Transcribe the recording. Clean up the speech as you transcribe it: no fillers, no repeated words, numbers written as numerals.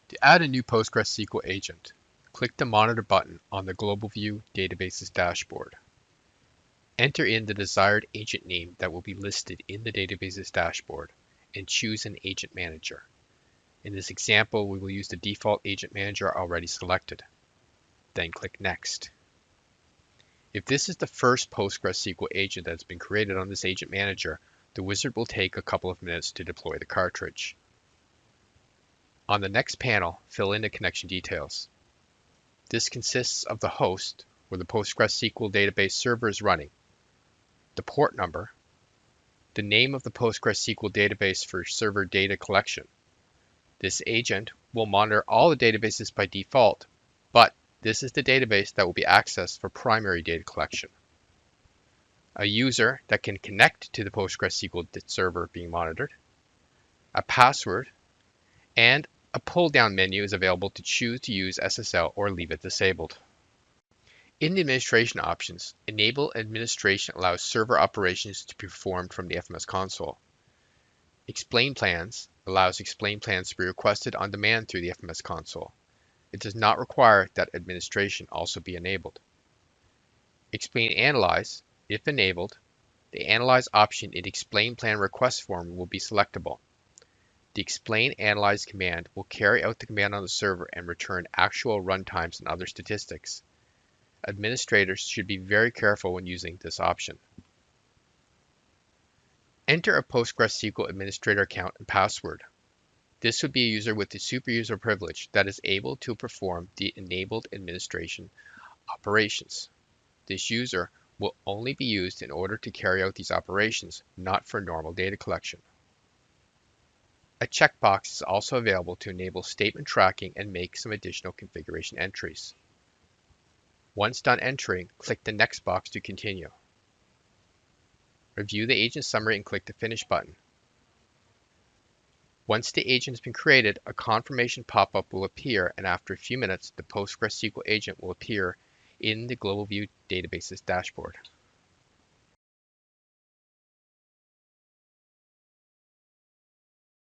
To add a new PostgreSQL agent, click the Monitor button on the Global View Databases dashboard. Enter in the desired agent name that will be listed in the Databases dashboard and choose an agent manager. In this example, we will use the default agent manager already selected. Then click Next. If this is the first PostgreSQL agent that has been created on this agent manager, the wizard will take a couple of minutes to deploy the cartridge. On the next panel, fill in the connection details. This consists of the host, where the PostgreSQL database server is running, the port number, the name of the PostgreSQL database for server data collection. This agent will monitor all the databases by default, but this is the database that will be accessed for primary data collection. A user that can connect to the PostgreSQL server being monitored, a password, and a pull-down menu is available to choose to use SSL or leave it disabled. In the administration options, Enable Administration allows server operations to be performed from the FMS console. Explain Plans allows explain plans to be requested on demand through the FMS console. It does not require that administration also be enabled. Explain Analyze, if enabled, the Analyze option in Explain Plan request form will be selectable. The explain analyze command will carry out the command on the server and return actual runtimes and other statistics. Administrators should be very careful when using this option. Enter a PostgreSQL administrator account and password. This would be a user with the superuser privilege that is able to perform the enabled administration operations. This user will only be used in order to carry out these operations, not for normal data collection. A checkbox is also available to enable statement tracking and make some additional configuration entries. Once done entering, click the Next box to continue. Review the agent summary and click the Finish button. Once the agent has been created, a confirmation pop-up will appear, and after a few minutes, the PostgreSQL agent will appear in the Global View Databases dashboard.